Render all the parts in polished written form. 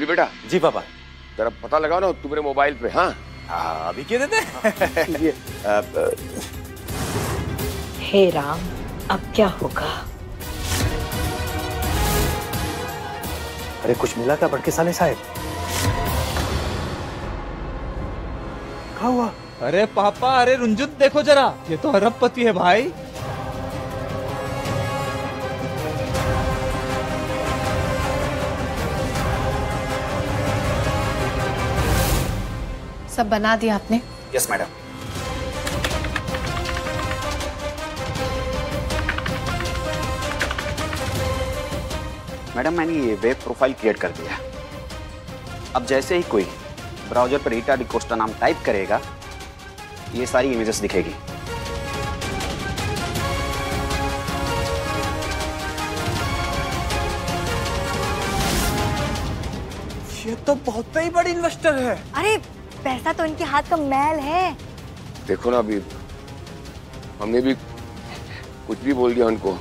गुल्ली बेटा। जी पापा। जरा पता लगाओ ना तुम्हारे मोबाइल पे। हाँ अभी क्या देते हैं? ये हे राम, अब क्या होगा? अरे कुछ मिला क्या बड़के साले साहब? क्या हुआ? अरे पापा, अरे रुंजुत देखो जरा, ये तो अरबपति है भाई। सब बना दिया आपने? Yes madam. मैडम मैंने ये वेब प्रोफाइल क्रिएट कर दिया। अब जैसे ही कोई ब्राउजर पर रीटा डिकोस्टा नाम टाइप करेगा, ये सारी इमेजेस दिखेगी। ये तो बहुत ही बड़ी इन्वेस्टर है। अरे पैसा तो इनके हाथ का मैल है। देखो ना, अभी हमने भी कुछ भी बोल दिया उनको,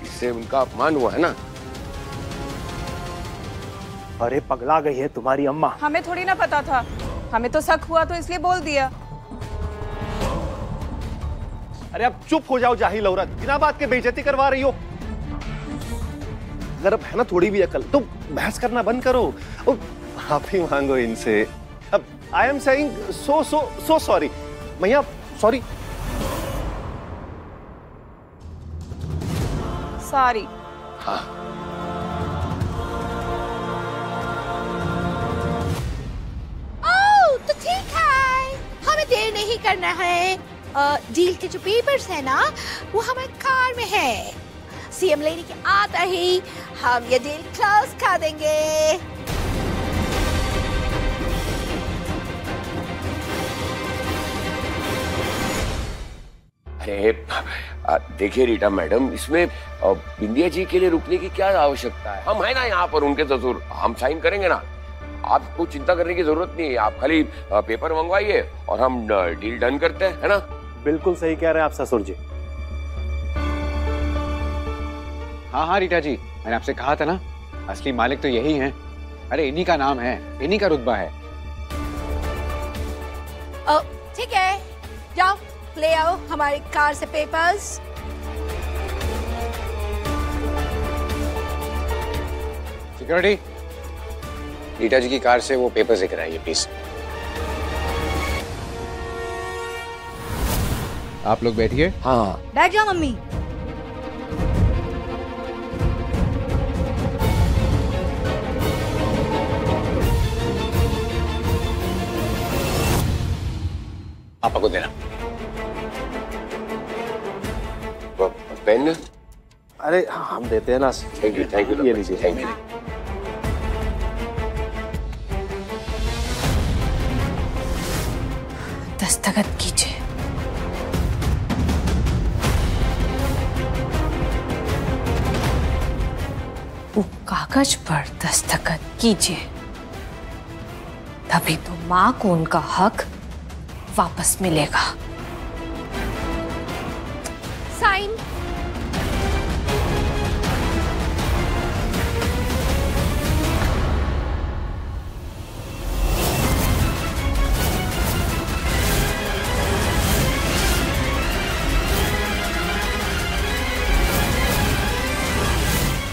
इससे उनका अपमान हुआ है ना। अरे पगला गई है तुम्हारी अम्मा। हमें थोड़ी ना पता था, हमें तो शक हुआ तो इसलिए बोल दिया। अरे अब चुप हो जाओ जाहिल औरत, बिना बात के बेइज्जती करवा रही हो। अगर अब है ना थोड़ी भी अकल तो बहस करना बंद करो और माफी मांगो इनसे। अब I am saying so sorry भैया, सॉरी। सॉरी। हाँ तो ठीक है, हमें देर नहीं करना है। डील के जो पेपर्स है ना, वो हमारे कार में है। सीएम लेने के आता ही हम ये डील क्लोज कर देंगे। अरे देखिए रीटा मैडम, इसमें बिंदिया जी के लिए रुकने की क्या आवश्यकता है? हम है ना यहाँ पर उनके ससुर, हम साइन करेंगे ना। आपको चिंता करने की जरूरत नहीं है, आप खाली पेपर मंगवाइए और हम डील डन करते हैं, है ना? बिल्कुल सही कह रहे हैं आप ससुर जी। हाँ हाँ रीटा जी, मैंने आपसे कहा था ना, असली मालिक तो यही हैं। अरे इन्हीं का नाम है, इन्हीं का रुतबा है। ठीक है, जाओ ले आओ हमारी कार से पेपर्स। सिक्योरिटी, रीटा जी की कार से वो पेपर्स लेकर आइए प्लीज। आप लोग बैठिए। हाँ बैठ जाओ मम्मी। पापा को देना पेन। अरे हम देते हैं ना। Thank you. ये लीजिए। Thank you. दस्तखत कीजिए। वो कागज पर दस्तखत कीजिए, तभी तो माँ को उनका हक वापस मिलेगा। साइन।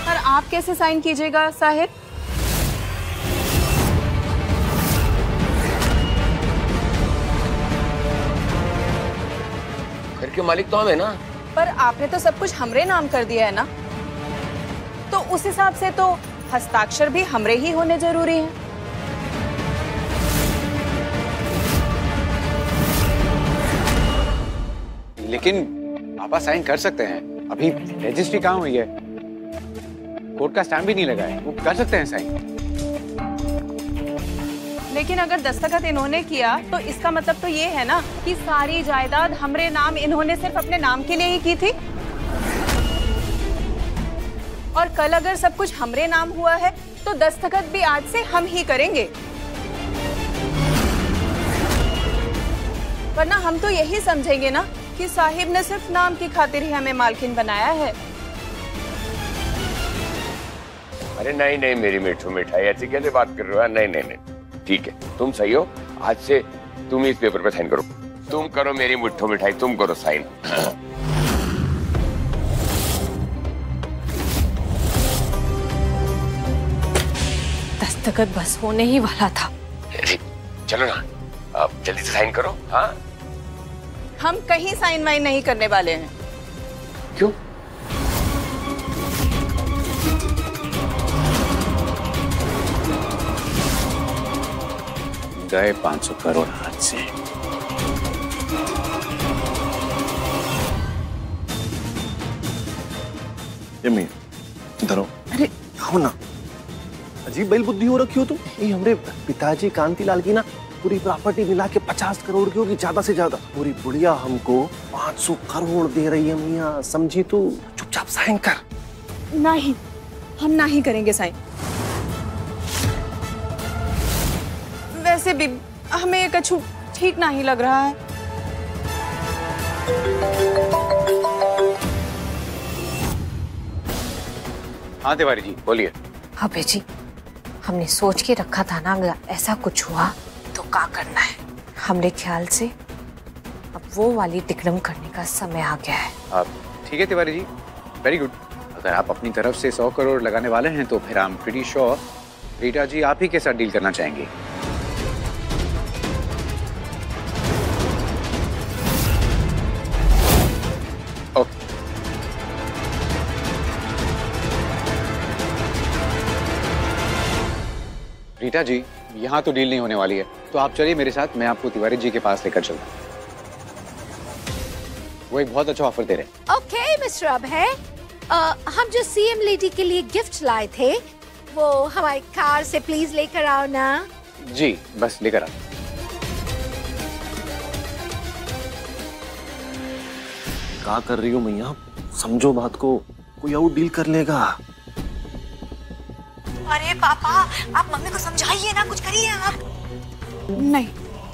पर आप कैसे साइन कीजिएगा साहिब? घर के मालिक तो हम है ना। पर आपने तो सब कुछ हमरे नाम कर दिया है ना, तो उस हिसाब से तो हस्ताक्षर भी हमरे ही होने जरूरी है। लेकिन पापा साइन कर सकते हैं, अभी रजिस्ट्री कहाँ हुई है, कोर्ट का स्टैम्प भी नहीं लगा है, वो कर सकते हैं साइन। लेकिन अगर दस्तखत इन्होंने किया तो इसका मतलब तो ये है ना कि सारी जायदाद हमरे नाम इन्होंने सिर्फ अपने नाम के लिए ही की थी। और कल अगर सब कुछ हमरे नाम हुआ है तो दस्तखत भी आज से हम ही करेंगे, वरना हम तो यही समझेंगे ना कि साहिब ने सिर्फ नाम की खातिर ही हमें मालकिन बनाया है। अरे नहीं नहीं मेरी मिठू मिठाई, ऐसी कैसे बात कर रहे हो? नहीं नहीं नहीं ठीक है, तुम सही हो। आज से तुम इस पेपर पे साइन करो। तुम करो मेरी मिठू मिठाई, तुम करो साइन। दस्तखत बस होने ही वाला था। चलो ना, अब जल्दी से साइन करो। हाँ हम कहीं साइन वाइन नहीं करने वाले हैं। क्यों? गए 500 करोड़ हाथ से। यम्मी इधर आओ। अरे आओ ना, अजीब बैल बुद्धि हो रखी हो तुम। ये हमारे पिताजी कांतिलाल की ना पूरी प्रॉपर्टी मिला के 50 करोड़ की होगी, ज्यादा से ज्यादा। पूरी बुढ़िया हमको 500 करोड़ दे रही है मियाँ, समझी तू? चुपचाप साइन कर। नहीं, हम नहीं करेंगे साइन। वैसे भी हमें ये कछु ठीक नहीं लग रहा है। हाँ तिवारी जी बोलिए। अबे जी, हमने सोच के रखा था ना, अगर ऐसा कुछ हुआ तो क्या करना है। हमरे ख्याल से अब वो वाली तिकड़म करने का समय आ गया है। आप ठीक है तिवारी जी, वेरी गुड। अगर आप अपनी तरफ से 100 करोड़ लगाने वाले हैं तो फिर I am pretty sure Rita ji आप ही के साथ डील करना चाहेंगे। ओके रीटा जी, यहाँ तो डील नहीं होने वाली है, तो आप चलिए मेरे साथ, मैं आपको तिवारी जी के पास लेकर चलता हूँ। वो एक बहुत अच्छा ऑफर दे रहे हैं। ओके मिस्टर अभय, हम जो सीएम लेडी के लिए गिफ्ट लाए थे वो हमारी कार से प्लीज लेकर आओ ना। जी बस लेकर आओ। क्या कर रही हो मैया? समझो बात को, कोई और डील कर लेगा। अरे पापा, आप मम्मी को समझाइए ना, कुछ करिए आप। नहीं,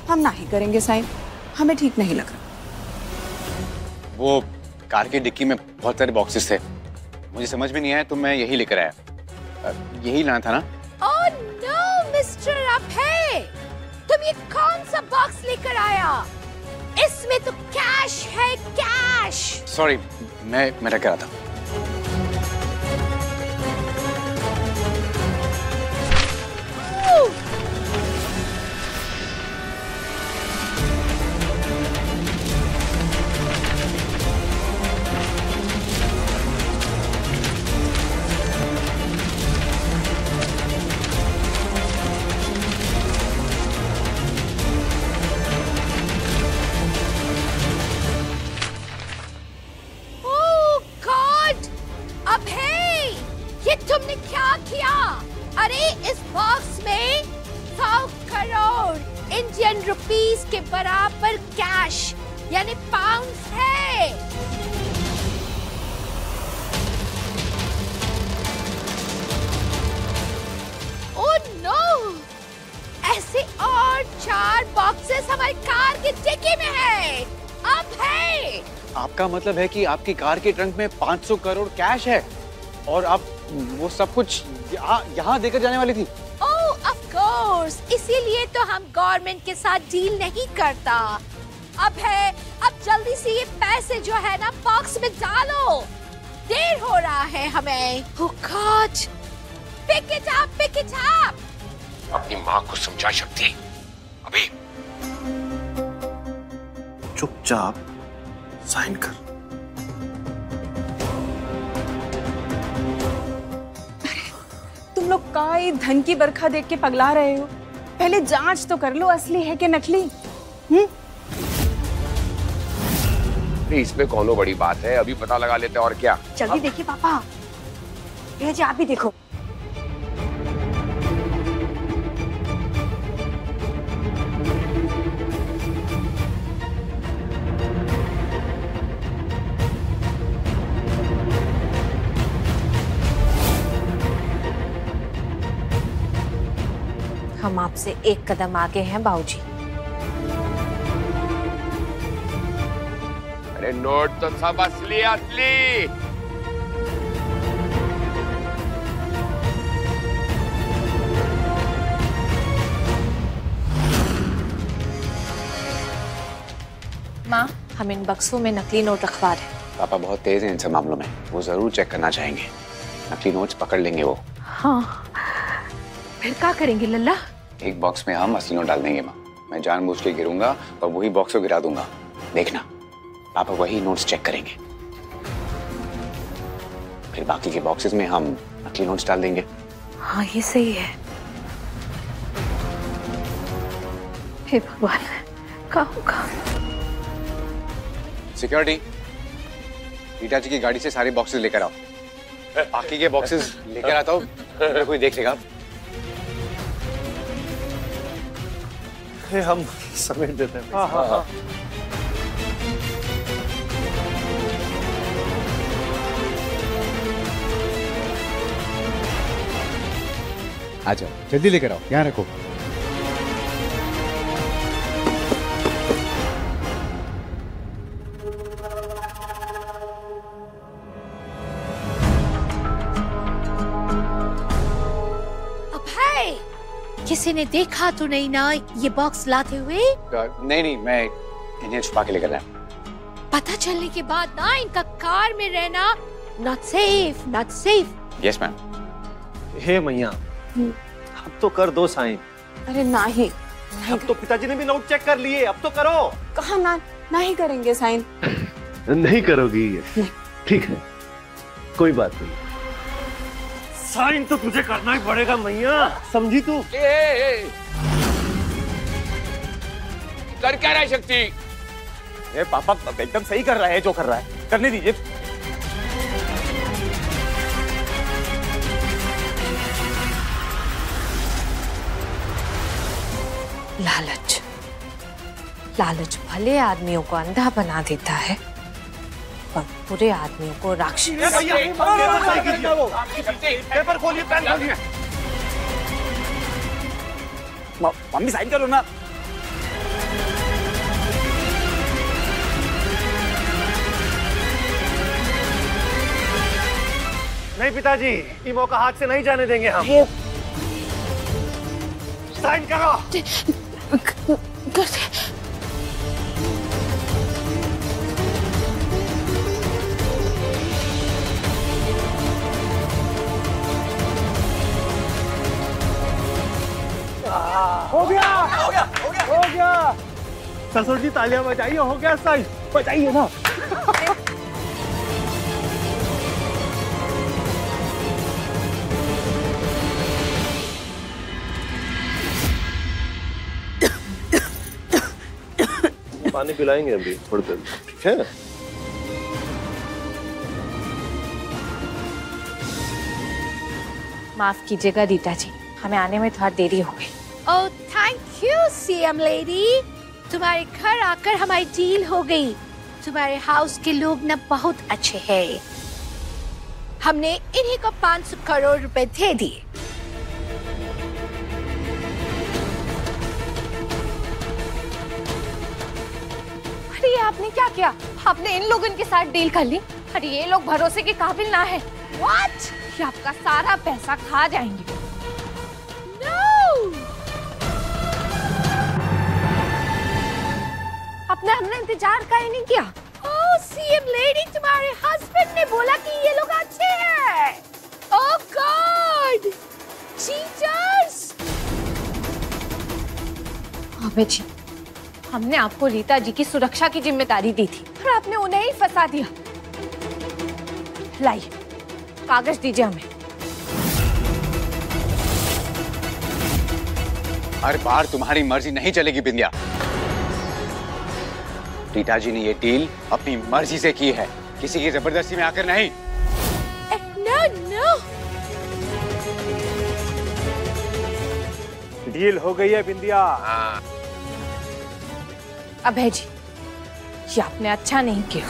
हम नहीं करेंगे साइन, हमें ठीक नहीं लग रहा। वो कार की डिक्की में बहुत सारे बॉक्सेस थे, मुझे समझ में नहीं आया तो मैं यही लेकर आया। यही लाना था ना? ओह नो मिस्टर अभय, तुम ये कौन सा बॉक्स लेकर आया? इसमें तो कैश है, कैश। सॉरी, मैं रख रहा था। तुमने क्या किया? अरे इस बॉक्स में 100 करोड़ इंडियन रुपीस के बराबर कैश यानी पाउंड्स है। ओह नो, ऐसे और 4 बॉक्सेस हमारी कार की डिक्की में है। अब है। आपका मतलब है कि आपकी कार के ट्रंक में 500 करोड़ कैश है और आप वो सब कुछ यहाँ देकर जाने वाली थी? ओह ऑफ कोर्स, इसीलिए तो हम गवर्नमेंट के साथ डील नहीं करता। अब जल्दी से ये पैसे जो है ना बॉक्स में डालो, देर हो रहा है हमें। Oh God, pick it up, pick it up। अपनी माँ को समझा शक्ति। अभी चुपचाप साइन कर। तुम लोग काय धन की बरखा देख के पगला रहे हो? पहले जांच तो कर लो असली है कि नकली। इसमें कौनो बड़ी बात है, अभी पता लगा लेते हैं और क्या। जल्दी देखिए पापा, ये जी आप भी देखो। हम आपसे एक कदम आगे हैं बाबूजी। अरे नोट तो सब असली असली। हम इन बक्सों में नकली नोट रखवा रहे हैं। पापा बहुत तेज हैं इन सब मामलों में, वो जरूर चेक करना चाहेंगे। नकली नोट्स पकड़ लेंगे वो। हाँ, फिर क्या करेंगे लल्ला? एक बॉक्स में हम असली नोट डाल देंगे माँ। मैं जानबूझ के गिरूंगा और वही बॉक्स को गिरा दूंगा। देखना, पापा वही नोट्स चेक करेंगे। फिर बाकी के बॉक्सेस में हम नकली नोट्स डाल देंगे। हाँ, ये सही है। हे भगवान, क्या होगा? सिक्योरिटी, रीटा जी की गाड़ी से सारे बॉक्सेस लेकर आओ। बाकी के बॉक्सेस लेकर आता हूँ, कोई देख लेगा। हम समेट देते हैं। हाँ हाँ हाँ। आ जाओ, जल्दी लेकर आओ, यहाँ रखो। अभय, किसी ने देखा तो नहीं ना ये बॉक्स लाते हुए? नहीं, मैं इन्हें छुपा के लेकर आया। पता चलने के बाद ना इनका कार में रहना not safe, not safe. Yes ma'am. हे मैया, अब तो कर दो साइन। अरे नहीं, अब तो पिताजी ने भी नोट चेक कर लिए, अब तो करो। कहा ना, नहीं करेंगे साइन। नहीं करोगी? ठीक है, कोई बात नहीं। साइन तो तुझे करना ही पड़ेगा मैया, समझी तू? कर क्या रहा है शक्ति? ये पापा एकदम सही कर रहा है जो कर रहा है, करने दीजिए। लालच, लालच भले आदमियों को अंधा बना देता है और बुरे आदमियों को राक्षस। पेपर खोलिए, पेन खोलिए। मम्मी साइन करो ना। नहीं पिताजी, ये मौका हाथ से नहीं जाने देंगे हम। साइन करो। हो गया, हो गया, हो गया, हो गया। ससुर जी तालियां बजाइए, हो गया साइन। बजाइए ना। पानी पिलाएंगे अभी थोड़ी देर, ठीक है? माफ कीजिएगा रीटा जी, हमें आने में थोड़ा देरी हो गई। Oh thank you CM lady, तुम्हारे घर आकर हमारी डील हो गई। तुम्हारे हाउस के लोग ना बहुत अच्छे हैं। हमने इन्हीं को 500 करोड़ रुपए दे दिए। अरे आपने क्या किया? आपने इन लोगों के साथ डील कर ली? अरे ये लोग भरोसे के काबिल ना है। What? ये आपका सारा पैसा खा जाएंगे। No! आपने हमने इंतजार का ही नहीं किया। ओह सीएम लेडी, तुम्हारे हस्बैंड ने बोला कि ये लोग अच्छे हैं। ओह गॉड, चीटर्स। अबे जी, हमने आपको रीता जी की सुरक्षा की जिम्मेदारी दी थी और आपने उन्हें ही फंसा दिया। लाइए, कागज दीजिए हमें। हर बार तुम्हारी मर्जी नहीं चलेगी बिंदिया। रीटा जी ने ये डील अपनी मर्जी से की है, किसी की जबरदस्ती में आकर नहीं। No, no. डील हो गई है बिंदिया। अभय जी, ये आपने अच्छा नहीं किया।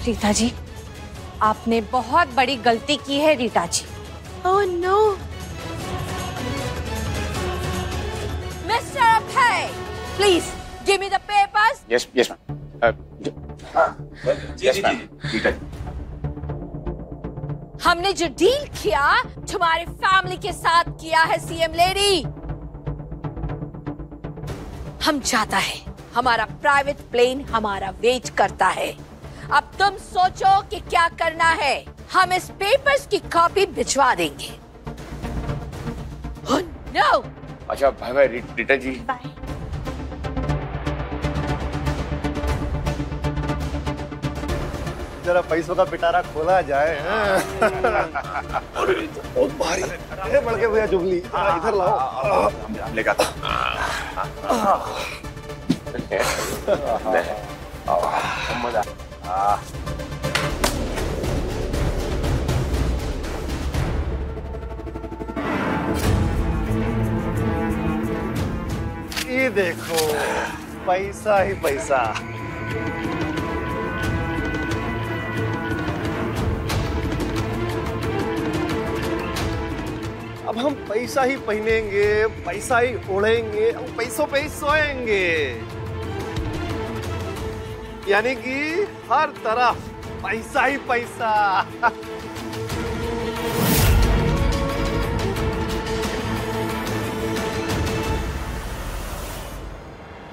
रीता जी, आपने बहुत बड़ी गलती की है Rita ji. Oh no. Mr. Abhay, please give me the papers. Yes yes ma'am. Yes ma'am. Rita ji, हमने जो डील किया तुम्हारे फैमिली के साथ किया है सीएम लेडी। हम चाहता है हमारा प्राइवेट प्लेन हमारा वेट करता है। अब तुम सोचो कि क्या करना है। हम इस पेपर्स की कॉपी भिजवा देंगे। नो। अच्छा बाय बाय रीटा जी। बाय। जरा पैसों का पिटारा खोला जाए। बहुत भारी है। बढ़ के भैया जुगली इधर लाओ। लेगा मजा। ये देखो पैसा ही पैसा। अब हम पैसा ही पहनेंगे, पैसा ही उड़ेंगे और पैसों पे ही सोएंगे। यानी कि हर तरफ पैसा ही पैसा।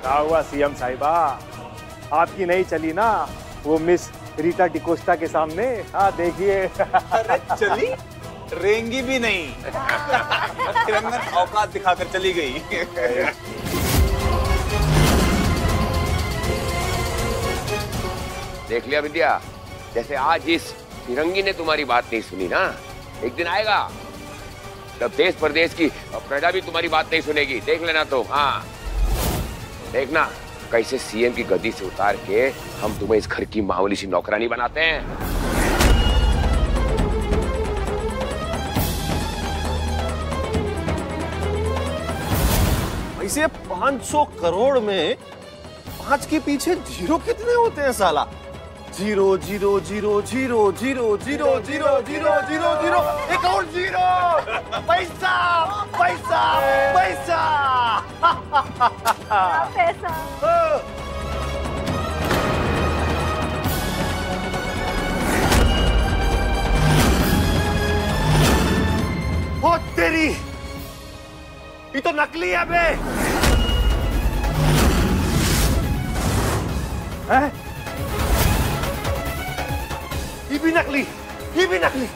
क्या हुआ सीएम साहिबा, आपकी नहीं चली ना वो मिस रीटा डिकोस्टा के सामने? हाँ देखिए। अरे चली रेंगी भी नहीं। तिरंगन औकात दिखाकर चली गई। देख लिया विद्या, जैसे आज इस फिरंगी ने तुम्हारी बात नहीं सुनी ना, एक दिन आएगा तब देश प्रदेश की प्रजा भी तुम्हारी बात नहीं सुनेगी। देख लेना तुम। हाँ देखना कैसे सीएम की गद्दी से उतार के हम तुम्हें इस घर की मामूली सी नौकरानी बनाते हैं। वैसे 500 करोड़ में 5 के पीछे जीरो कितने होते हैं साला? 0 0 0 0 0 0 0 0 0 0 एक और जीरो। पैसा पैसा पैसा। पैसा। ओ तेरी, ये तो नकली है बे। हैं? ये भी नकली, ये भी नकली।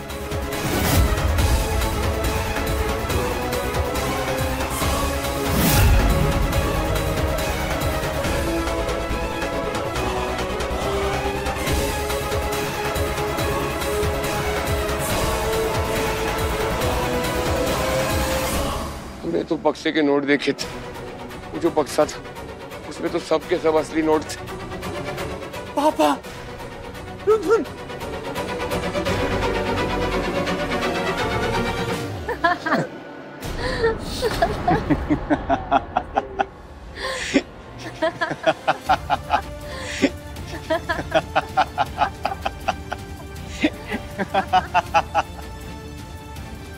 हमने तो बक्से के नोट देखे थे, वो जो बक्सा था उसमें तो सबके सब असली नोट थे। पापा रुन।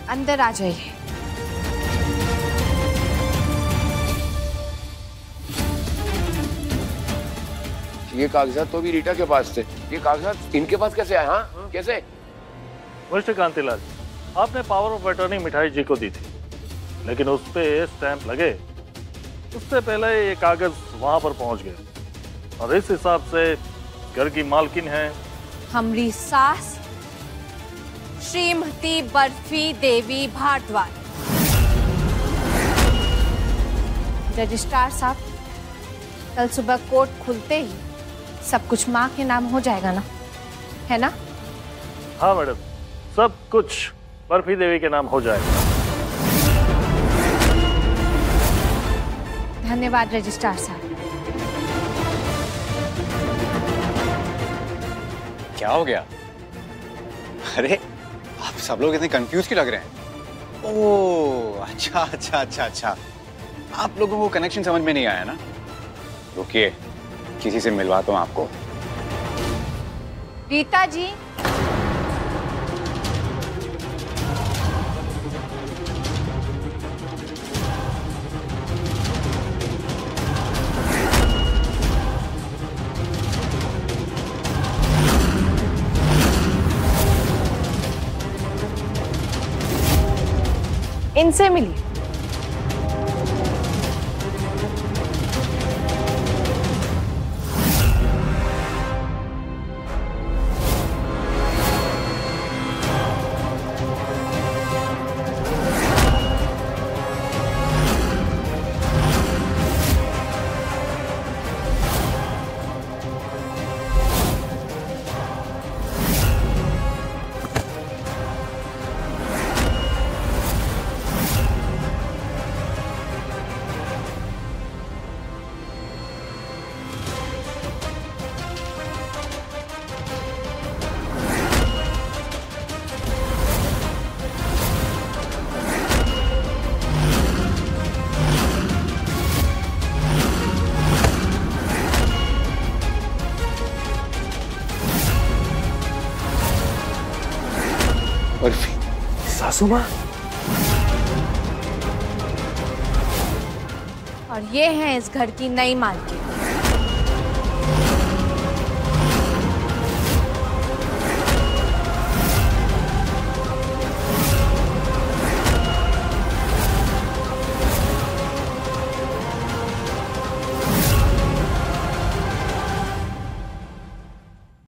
अंदर आ जाइए। ये कागजात तो भी रीटा के पास थे, ये कागजात इनके पास कैसे आए? हाँ कैसे? मिस्टर कांतिलाल, आपने पावर ऑफ अटॉर्नी मिठाई जी को दी थी, लेकिन उस पे स्टैंप लगे उससे पहले ये कागज वहां पर पहुंच गए, और इस हिसाब से घर की मालकिन है हमारी सास श्रीमती बर्फी देवी भारद्वाज। रजिस्ट्रार साहब, कल सुबह कोर्ट खुलते ही सब कुछ माँ के नाम हो जाएगा ना, है ना? हाँ मैडम, सब कुछ बर्फी देवी के नाम हो जाएगा। धन्यवाद रजिस्ट्रार साहब। क्या हो गया? अरे आप सब लोग इतने कंफ्यूज क्यों लग रहे हैं? ओह अच्छा अच्छा अच्छा अच्छा, आप लोगों को कनेक्शन समझ में नहीं आया ना? रुकिए, किसी से मिलवाता हूँ आपको। रीता जी, इनसे मिलिए। बर्फी। सासू माँ। और ये है इस घर की नई मालकिन।